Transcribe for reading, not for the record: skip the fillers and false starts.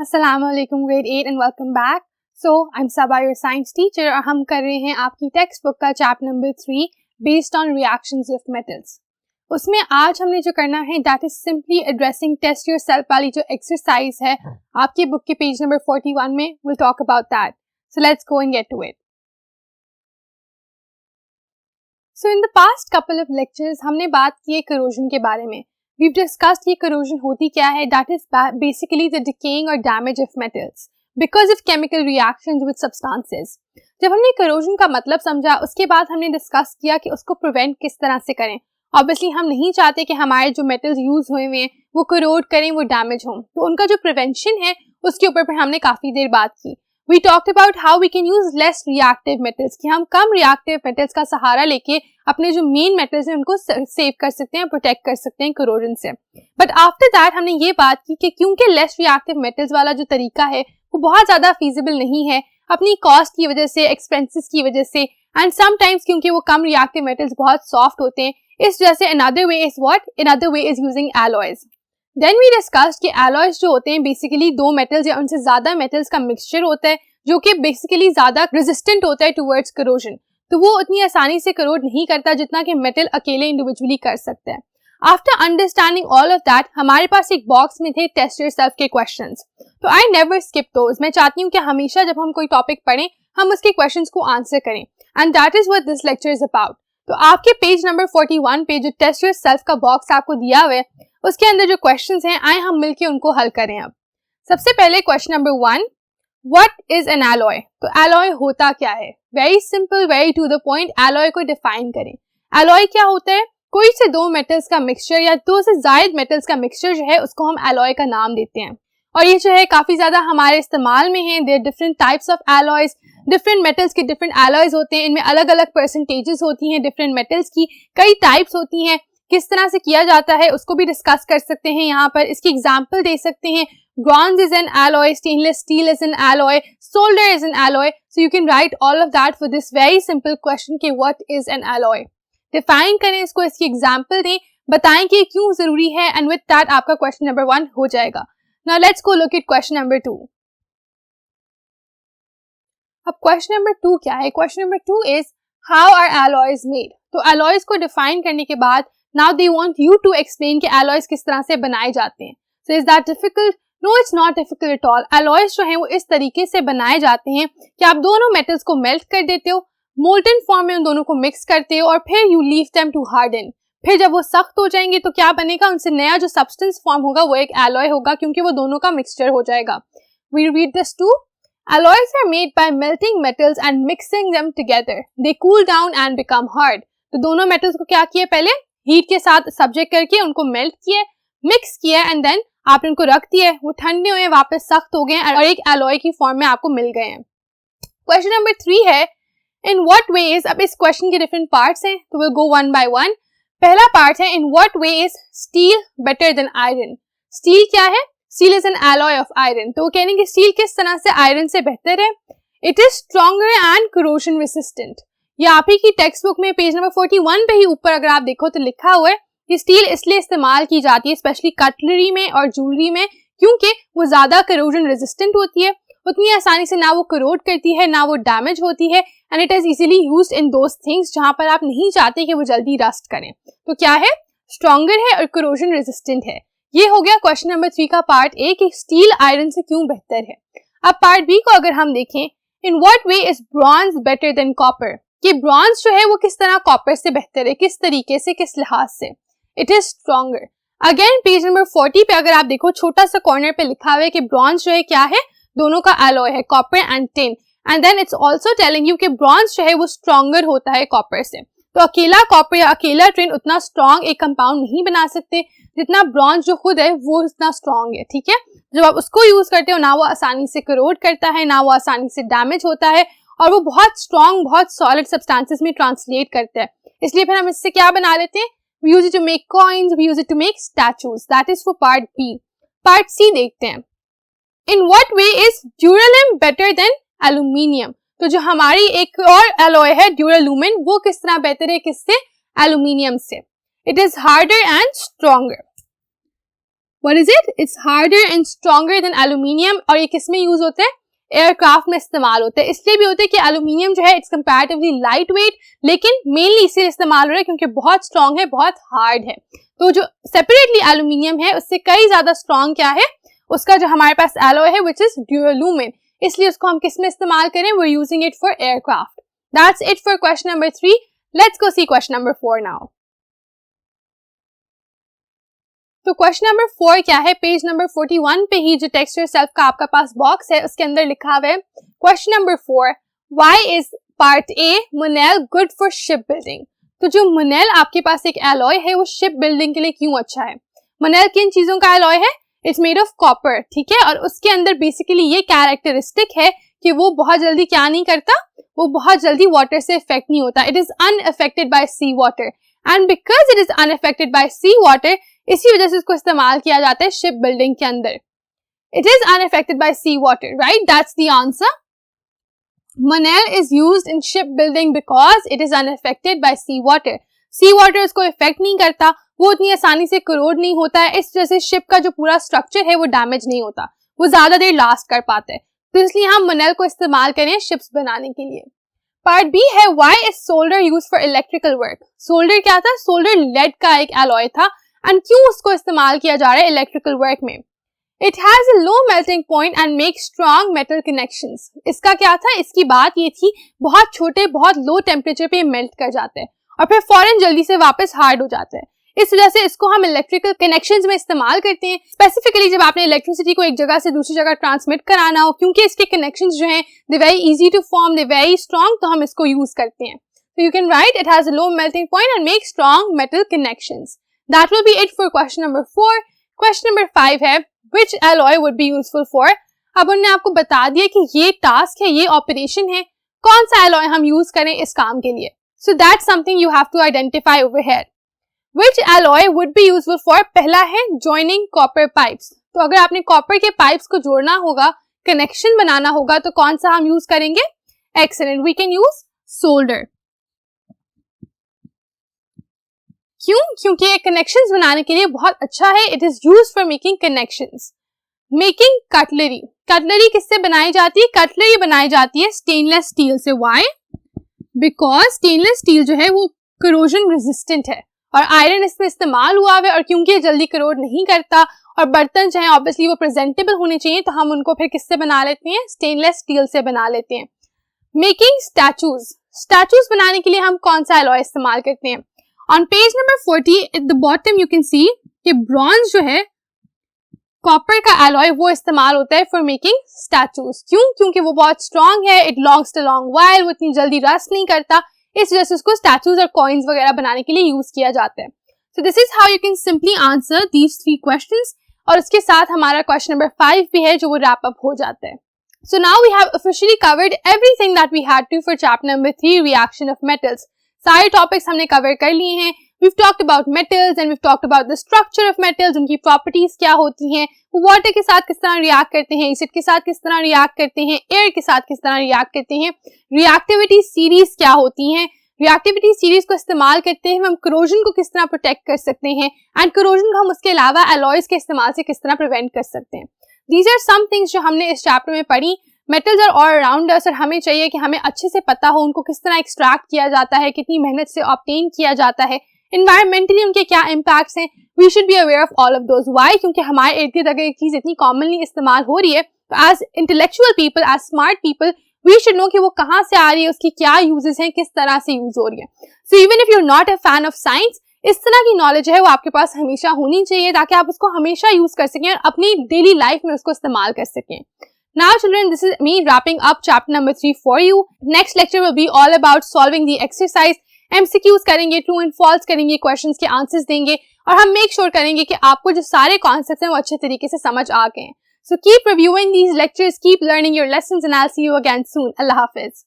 Assalamualaikum grade 8 and welcome back. So I'm Sabah, your science teacher और हम कर रहे हैं आपकी टेक्स्ट बुक का chapter number 3 based on reactions of metals. उसमें आज हमने जो करना है that is simply addressing test yourself वाली जो एक्सरसाइज है आपकी बुक के पेज नंबर 41 में. Will talk about that. So let's go and get to it. So in the past couple of lectures हमने बात की है करोजन के बारे में. We've discussed ये corrosion होती क्या है. That is basically the decaying or damage of metals because of chemical reactions with substances. जब हमने corrosion का मतलब समझा उसके बाद हमने डिस्कस किया कि उसको प्रिवेंट किस तरह से करें. ऑब्वियसली हम नहीं चाहते कि हमारे जो मेटल्स यूज हुए हुए हैं वो corrode करें, वो डैमेज हों. तो उनका जो प्रिवेंशन है उसके ऊपर पर हमने काफी देर बात की. We talked about how we can use less reactive metals, कि हम कम reactive metals का सहारा लेके अपने जो मेन मेटल्स हैं उनको सेव कर सकते हैं, प्रोटेक्ट कर सकते हैं corrosion से. बट आफ्टर दैट हमने ये बात की कि क्योंकि लेस reactive metals वाला जो तरीका है वो बहुत ज्यादा feasible नहीं है अपनी कॉस्ट की वजह से, एक्सपेंसेस की वजह से, एंड समटाइम्स क्योंकि वो कम reactive metals बहुत सॉफ्ट होते हैं. इस वजह से another way is what? Another way is using alloys. Then we discussed कि alloys जो होते हैं बेसिकली दो मेटल्स या उनसे ज्यादा मेटल्स का मिक्सचर होता है जो कि बेसिकली ज्यादा रेजिस्टेंट होता है टुवर्ड्स करोजन. तो वो उतनी आसानी से करोड नहीं करता जितना कि मेटल अकेले इंडिविजुअली कर सकता है. After understanding all of that हमारे पास एक बॉक्स में थे टेस्ट योरसेल्फ के क्वेश्चंस. तो आई नेवर स्किप दोज. मैं चाहती हूँ कि हमेशा जब हम कोई टॉपिक पढ़ें हम उसके क्वेश्चंस को आंसर करें, and that is what this lecture is about. तो आपके पेज नंबर 41 पे जो टेस्ट योरसेल्फ का बॉक्स आपको दिया हुआ है उसके अंदर जो क्वेश्चंस हैं आए हम मिलके उनको हल करें. अब सबसे पहले question number 1, What is an alloy? तो alloy होता क्या है? Very simple, very to the point. alloy को define करें. alloy क्या होता है? कोई से दो मेटल्स का मिक्सचर या दो से ज्यादा मेटल्स का मिक्सचर जो है उसको हम alloy का नाम देते हैं. और ये जो है काफी ज्यादा हमारे इस्तेमाल में है. There are different types of alloys. Different metals के डिफरेंट alloys होते हैं. इनमें अलग अलग परसेंटेजेस होती हैं डिफरेंट मेटल्स की. कई टाइप्स होती हैं. किस तरह से किया जाता है उसको भी डिस्कस कर सकते हैं यहाँ पर. इसकी एग्जाम्पल दे सकते हैं. Bronze is an alloy, stainless steel is an alloy, solder is an alloy. So you can write all of that for this very simple question कि what is an alloy? Define करें इसको, इसकी example दें, बताएं कि क्यों जरूरी है, and with that आपका question number 1 हो जाएगा. Now let's go look at question number 2. अब question number 2 क्या है? Question number 2 is how are alloys made? तो alloys को define करने के बाद now they want you to explain कि alloys किस तरह से बनाए जाते हैं. So is that difficult? No, it's not difficult at all. Alloys जो हैं वो इस तरीके से बनाए जाते हैं कि आप दोनों मेटल्स को मेल्ट कर देते हो, मोल्टन फॉर्म में उन दोनों को मिक्स करते हो और फिर you leave them to harden. फिर जब वो सख्त हो जाएंगे तो क्या बनेगा? उनसे नया जो सब्सटेंस फॉर्म होगा वो एक एलॉय होगा क्योंकि वो दोनों का मिक्सचर हो जाएगा. We read this too. Alloys are made by melting metals and mixing them together. They cool down and become hard. तो दोनों मेटल्स को क्या किया? पहले हीट के साथ सब्जेक्ट करके उनको मेल्ट किया, मिक्स किया, एंड देन आप इनको रख दिए, वो ठंडे हुए वापस सख्त हो गए और एक एलॉय की फॉर्म में आपको मिल गए हैं. क्वेश्चन नंबर 3 है इन व्हाट वेज. अब इस क्वेश्चन के डिफरेंट पार्ट्स हैं तो will go one by one. पहला पार्ट है in what way is steel better than iron. Steel क्या है? Steel is an alloy of iron. तो वो कह रहे हैं कि स्टील किस तरह से आयरन से बेहतर है. It is stronger and corrosion resistant. ये आप ही की टेक्स्ट बुक में पेज नंबर 41 पे ही ऊपर अगर आप देखो तो लिखा हुआ है कि स्टील इसलिए इस्तेमाल की जाती है स्पेशली कटलरी में और ज्वेलरी में क्योंकि वो ज्यादा करोजन रेजिस्टेंट होती है. उतनी आसानी से ना वो करोड करती है ना वो डैमेज होती है, and it is easily used in those things जहां पर आप नहीं चाहते कि वो जल्दी रस्ट करें. तो क्या है? स्ट्रॉन्गर है और करोजन रेजिस्टेंट है. ये हो गया क्वेश्चन नंबर 3 का पार्ट ए कि स्टील आयरन से क्यों बेहतर है. अब पार्ट बी को अगर हम देखें in what way is bronze better than copper. कि ब्रॉन्ज जो है वो किस तरह कॉपर से बेहतर है, किस तरीके से, किस लिहाज से. It is stronger. Again page number 40 पे अगर आप देखो छोटा सा कॉर्नर पे लिखा हुआ है कि ब्रॉन्ज जो है क्या है? दोनों का एलॉय है, copper and tin. And then it's also telling you कि ब्रॉन्ज जो है वो स्ट्रॉन्गर होता है कॉपर से. तो अकेला कॉपर या अकेला टिन उतना स्ट्रॉन्ग एक कंपाउंड नहीं बना सकते जितना ब्रॉन्ज जो खुद है वो उतना स्ट्रॉन्ग है. ठीक है, जब आप उसको यूज करते हो ना वो आसानी से करोड करता है ना वो आसानी से डैमेज होता है और वो बहुत स्ट्रॉन्ग, बहुत सॉलिड सब्सटेंसेस में ट्रांसलेट करता है. इसलिए फिर हम इससे क्या बना लेते हैं? We use it to make coins, we use it to make statues. That is for part B. Part C देखते हैं. In what way is Duralumin better than aluminium? तो जो हमारी एक और alloy है Duralumin वो किस तरह बेहतर है किससे? Aluminium से. It is harder and stronger. What is it? It's harder and stronger than aluminium. और ये किस में यूज होते हैं? एयरक्राफ्ट में इस्तेमाल होते हैं. इसलिए भी होते हैं कि एल्यूमिनियम जो है इट्स कंपैरेटिवली लाइट वेट, लेकिन मेनली इसलिए इस्तेमाल हो रहा है क्योंकि बहुत स्ट्रॉन्ग है, बहुत हार्ड है. तो जो सेपरेटली एल्यूमिनियम है उससे कई ज्यादा स्ट्रॉन्ग क्या है, उसका जो हमारे पास एलॉय है विच इज ड्यूरालुमिन, इसलिए उसको हम किस में इस्तेमाल करें, we are using it for aircraft. That's it for question number 3. Let's go see question number 4 now. तो क्वेश्चन नंबर 4 क्या है, पेज नंबर 41 पे ही जो टेक्स्ट योरसेल्फ का आपका पास बॉक्स है उसके अंदर लिखा हुआ है question number 4, why is part a Monel good for ship building. तो जो मुनेल आपके पास एक एलॉय है वो शिप बिल्डिंग के लिए क्यों अच्छा है. मुनेल किन चीजों का एलॉय है, इट्स मेड ऑफ कॉपर, ठीक है, और उसके अंदर बेसिकली ये कैरेक्टरिस्टिक है कि वो बहुत जल्दी क्या नहीं करता, वो बहुत जल्दी वाटर से इफेक्ट नहीं होता. It is unaffected by sea water, and because it is unaffected by sea water, इसी वजह से इसको इस्तेमाल किया जाता है शिप बिल्डिंग के अंदर. It is unaffected by sea water, right, that's the answer. Monel is used in ship building because it is unaffected by sea water. Sea water उसको इफेक्ट नहीं करता, वो उतनी आसानी से करोड नहीं होता है, इस वजह से शिप का जो पूरा स्ट्रक्चर है वो डैमेज नहीं होता, वो ज्यादा देर लास्ट कर पाते हैं. तो इसलिए हम मुनेल को इस्तेमाल करें शिप्स बनाने के लिए. पार्ट बी है, why is solder used for electrical work. Solder क्या था, सोल्डर लेड का एक एलॉय था, एंड क्यों उसको इस्तेमाल किया जा रहा है इलेक्ट्रिकल वर्क में. It has a low melting point and make strong metal connections. इसका क्या था, इसकी बात ये थी बहुत छोटे बहुत लो टेम्परेचर पे मेल्ट कर जाते हैं और फिर फौरन जल्दी से वापस हार्ड हो जाते हैं. इस वजह से इसको हम इलेक्ट्रिकल कनेक्शंस में इस्तेमाल करते हैं, स्पेसिफिकली जब आपने इलेक्ट्रिसिटी को एक जगह से दूसरी जगह ट्रांसमिट कराना हो, क्योंकि इसके कनेक्शंस जो हैं they very easy to form, they very strong, तो हम इसको यूज करते हैं. So you can write it has a low melting point and makes strong metal connections. That will be it for question number 4. Question number 5 है, which alloy would be useful for? अब उन्होंने आपको बता दिया कि ये टास्क है, ये ऑपरेशन है, कौन सा alloy हम यूज करें इस काम के लिए. So that's something you have to identify over here. Which alloy would be useful for? पहला है joining copper pipes. तो अगर आपने कॉपर के पाइप्स को जोड़ना होगा, कनेक्शन बनाना होगा, तो कौन सा हम यूज करेंगे? Excellent. We can use solder. क्यों? क्योंकि ये कनेक्शंस बनाने के लिए बहुत अच्छा है. It is used for making connections. Making cutlery. Cutlery किससे बनाई जाती है? कटलरी बनाई जाती है स्टेनलेस स्टील से. व्हाई? बिकॉज स्टेनलेस स्टील जो है वो करोजन रेजिस्टेंट है और आयरन इसमें इस्तेमाल हुआ है, और क्योंकि ये जल्दी करोड नहीं करता और बर्तन जो है ऑब्वियसली वो प्रेजेंटेबल होने चाहिए, तो हम उनको फिर किससे बना लेते हैं? स्टेनलेस स्टील से बना लेते हैं. Making statues. स्टैचूज बनाने के लिए हम कौन सा एलॉय इस्तेमाल करते हैं? On page number 40 at the bottom you can see कि ब्रॉन्ज जो है कॉपर का एलॉय वो इस्तेमाल होता है फॉर मेकिंग स्टैचूज. क्यों? क्योंकि वो बहुत स्ट्रॉन्ग है, it longs a long while, वो इतनी जल्दी रस्ट नहीं करता, इस वजह से उसको स्टैचूज और कॉइन्स वगैरह बनाने के लिए यूज किया जाता है. So this is how you can simply answer these 3 questions, और उसके साथ हमारा क्वेश्चन नंबर 5 भी है जो वो रैप अप हो जाता है. So now we have officially covered everything that we had to for chapter number 3, reaction of metals. सारे टॉपिक्स हमने कवर कर लिए हैं. We've talked about metals and we've talked about the structure of metals, उनकी properties क्या होती हैं, water के साथ किस तरह रिएक्ट करते हैं, एसिड के साथ किस तरह रिएक्ट करते हैं, एयर के साथ किस तरह रिएक्ट करते हैं, रिएक्टिविटी सीरीज क्या होती हैं, रिएक्टिविटी सीरीज को इस्तेमाल करते हुए हम करोजन को किस तरह प्रोटेक्ट कर सकते हैं, एंड करोजन को हम उसके अलावा एलॉयज के इस्तेमाल से किस तरह प्रिवेंट कर सकते हैं. दीज आर सम थिंग्स जो हमने इस चैप्टर में पढ़ी. Metals are all around us और हमें चाहिए कि हमें अच्छे से पता हो उनको किस तरह एक्सट्रैक्ट किया जाता है, कितनी मेहनत से ऑब्टेन किया जाता है, एनवायरमेंटली उनके क्या इम्पैक्ट्स हैं. We should be aware of all of those. Why? क्योंकि हमारे इर्द गिर्द अगर एक चीज इतनी कॉमनली इस्तेमाल हो रही है, तो as intellectual people, as smart people, we should know कि वो कहाँ से आ रही है, उसकी क्या यूजेस हैं, किस तरह से यूज हो रही है. So even if you are not a fan of science, इस तरह की नॉलेज है वो आपके पास हमेशा होनी चाहिए ताकि आप उसको हमेशा यूज कर सकें और अपनी डेली लाइफ में उसको इस्तेमाल कर सकें. Now children, this is me wrapping up chapter number 3 for you. Next lecture will be all about solving the exercise. MCQs करेंगे, true and false करेंगे, questions के answers देंगे, और हम make sure करेंगे कि आपको जो सारे concepts हैं वो अच्छे तरीके से समझ आ गए. So keep reviewing these lectures, keep learning your lessons, and I'll see you again soon. Allah Hafiz.